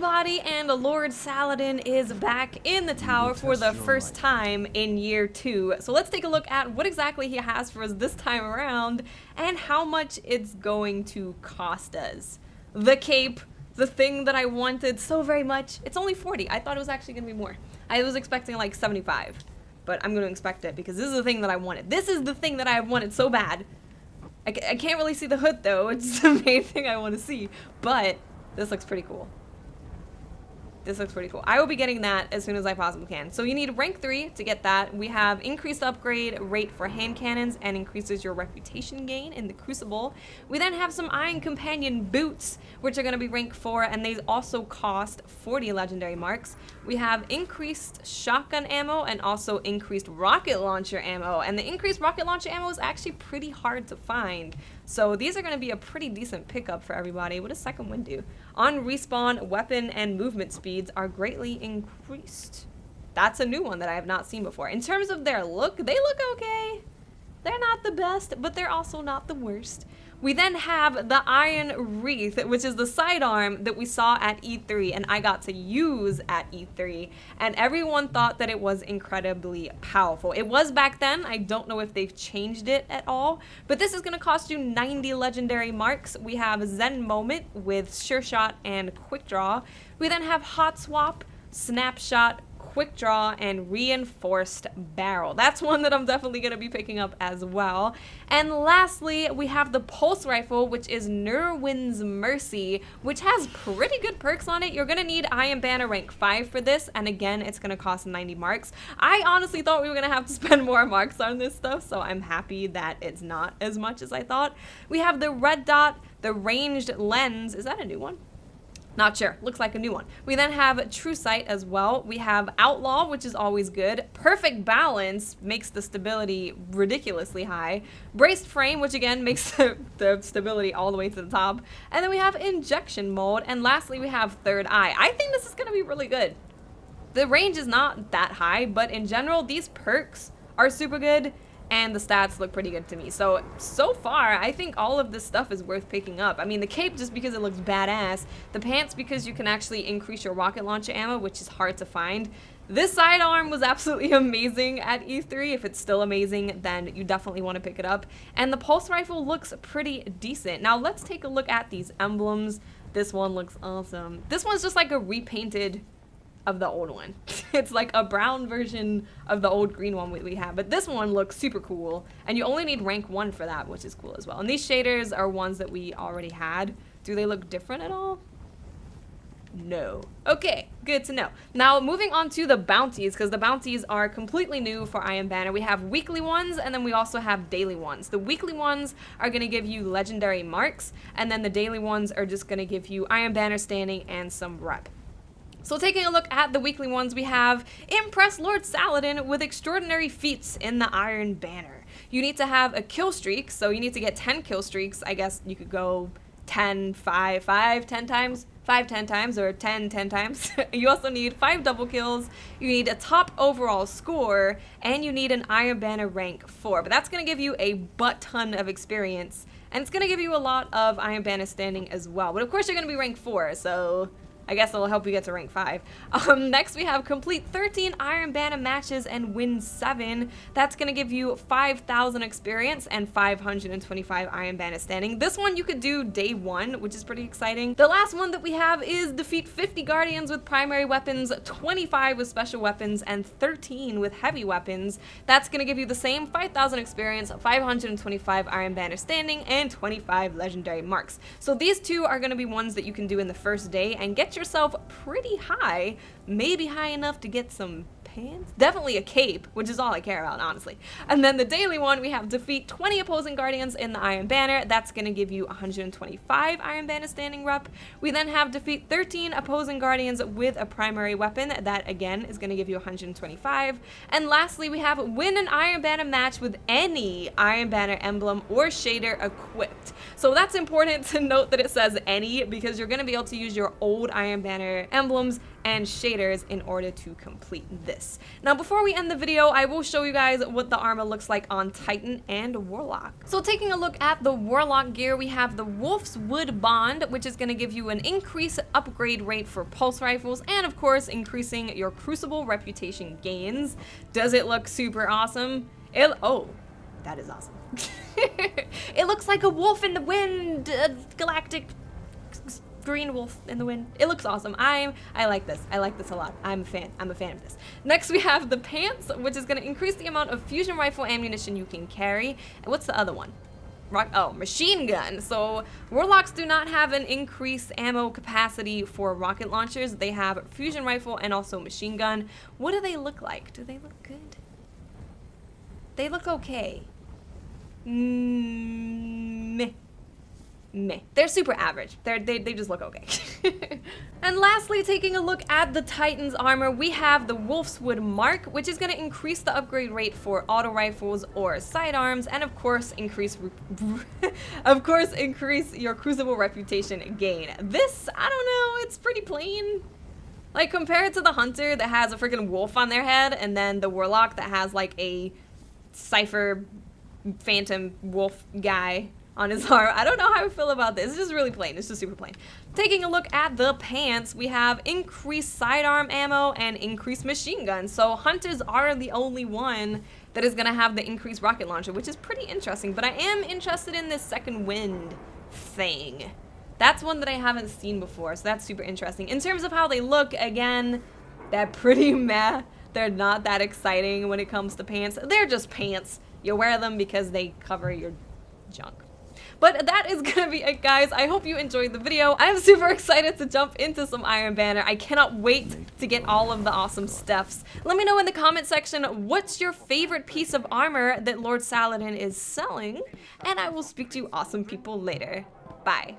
everybody, and Lord Saladin is back in the tower for the first time in year 2. So let's take a look at what exactly he has for us this time around and how much it's going to cost us. The cape, the thing that I wanted so very much, it's only 40. I thought it was actually going to be more. I was expecting like 75, but I'm going to expect it because this is the thing that I wanted. This is the thing that I wanted so bad. I can't really see the hood though, it's the main thing I want to see, but this looks pretty cool. This looks pretty cool. I will be getting that as soon as I possibly can. So you need rank 3 to get that. We have increased upgrade rate for hand cannons and increases your reputation gain in the Crucible. We then have some Iron Companion boots, which are going to be rank 4, and they also cost 40 legendary marks. We have increased shotgun ammo and also increased rocket launcher ammo. And the increased rocket launcher ammo is actually pretty hard to find. So these are going to be a pretty decent pickup for everybody. What does second one do? On respawn, weapon and movement speeds are greatly increased. That's a new one that I have not seen before. In terms of their look, they look okay. They're not the best, but they're also not the worst. We then have the Iron Wreath, which is the sidearm that we saw at E3 and I got to use at E3. And everyone thought that it was incredibly powerful. It was back then. I don't know if they've changed it at all. But this is going to cost you 90 legendary marks. We have Zen Moment with Sure Shot and Quick Draw. We then have Hot Swap, Snapshot, Quick Draw, and Reinforced Barrel. That's one that I'm definitely going to be picking up as well. And lastly, we have the Pulse Rifle, which is Nerwin's Mercy, which has pretty good perks on it. You're going to need Iron Banner rank 5 for this, and again, it's going to cost 90 marks. I honestly thought we were going to have to spend more marks on this stuff, so I'm happy that it's not as much as I thought. We have the Red Dot, the Ranged Lens. Is that a new one? Not sure. Looks like a new one. We then have True Sight as well. We have Outlaw, which is always good. Perfect Balance makes the stability ridiculously high. Braced Frame, which again makes the stability all the way to the top. And then we have Injection Mode. And lastly, we have Third Eye. I think this is going to be really good. The range is not that high, but in general, these perks are super good. And the stats look pretty good to me. So far, I think all of this stuff is worth picking up. I mean, the cape just because it looks badass. The pants because you can actually increase your rocket launcher ammo, which is hard to find. This sidearm was absolutely amazing at E3. If it's still amazing, then you definitely want to pick it up. And the Pulse Rifle looks pretty decent. Now, let's take a look at these emblems. This one looks awesome. This one's just like a repainted of the old one. It's like a brown version of the old green one we have, but this one looks super cool, and you only need rank 1 for that, which is cool as well. And these shaders are ones that we already had. Do they look different at all? No. Okay, good to know. Now, moving on to the bounties, because the bounties are completely new for Iron Banner. We have weekly ones, and then we also have daily ones. The weekly ones are going to give you legendary marks, and then the daily ones are just going to give you Iron Banner standing and some rep. So taking a look at the weekly ones, we have Impress Lord Saladin with extraordinary feats in the Iron Banner. You need to have a kill streak, so you need to get 10 kill streaks. I guess you could go 10, 5, 10 times, 5, 10 times, or 10 times. You also need 5 double kills, you need a top overall score, and you need an Iron Banner rank 4. But that's going to give you a butt ton of experience, and it's going to give you a lot of Iron Banner standing as well. But of course you're going to be rank 4, so I guess it'll help you get to rank 5. Next we have complete 13 Iron Banner matches and win 7. That's going to give you 5,000 experience and 525 Iron Banner standing. This one you could do day 1, which is pretty exciting. The last one that we have is defeat 50 Guardians with primary weapons, 25 with special weapons, and 13 with heavy weapons. That's going to give you the same 5,000 experience, 525 Iron Banner standing, and 25 legendary marks. So these two are going to be ones that you can do in the first day and get yourself pretty high, maybe high enough to get some pants, definitely a cape, which is all I care about, honestly. And then the daily one, we have defeat 20 opposing guardians in the Iron Banner. That's going to give you 125 Iron Banner standing rep. We then have defeat 13 opposing guardians with a primary weapon. That again is going to give you 125. And lastly, we have win an Iron Banner match with any Iron Banner emblem or shader equipped. So that's important to note that it says any, because you're going to be able to use your old Iron Banner emblems and shaders in order to complete this. Now, before we end the video, I will show you guys what the armor looks like on Titan and Warlock. So taking a look at the Warlock gear, we have the Wolf's Wood Bond, which is going to give you an increased upgrade rate for pulse rifles, and of course, increasing your Crucible reputation gains. Does it look super awesome? Oh, that is awesome. It looks like a wolf in the wind, galactic green wolf in the wind. It looks awesome. I like this. I like this a lot. I'm a fan. I'm a fan of this. Next, we have the pants, which is going to increase the amount of fusion rifle ammunition you can carry. And what's the other one? Machine gun. So Warlocks do not have an increased ammo capacity for rocket launchers. They have fusion rifle and also machine gun. What do they look like? Do they look good? They look okay. Meh. They're super average. They just look okay. And lastly, taking a look at the Titan's armor, we have the Wolf's Wood Mark, which is going to increase the upgrade rate for auto rifles or sidearms, and of course increase your Crucible reputation gain. This, I don't know, it's pretty plain. Like, compared to the Hunter that has a freaking wolf on their head, and then the Warlock that has like a Cypher Phantom wolf guy on his arm. I don't know how I feel about this. It's just really plain. It's just super plain. Taking a look at the pants, we have increased sidearm ammo and increased machine gun. So Hunters are the only one that is going to have the increased rocket launcher, which is pretty interesting. But I am interested in this second wind thing. That's one that I haven't seen before, so that's super interesting. In terms of how they look, again, they're pretty meh. They're not that exciting when it comes to pants. They're just pants. You wear them because they cover your junk. But that is gonna be it, guys. I hope you enjoyed the video. I'm super excited to jump into some Iron Banner. I cannot wait to get all of the awesome stuffs. Let me know in the comment section what's your favorite piece of armor that Lord Saladin is selling, and I will speak to you awesome people later. Bye.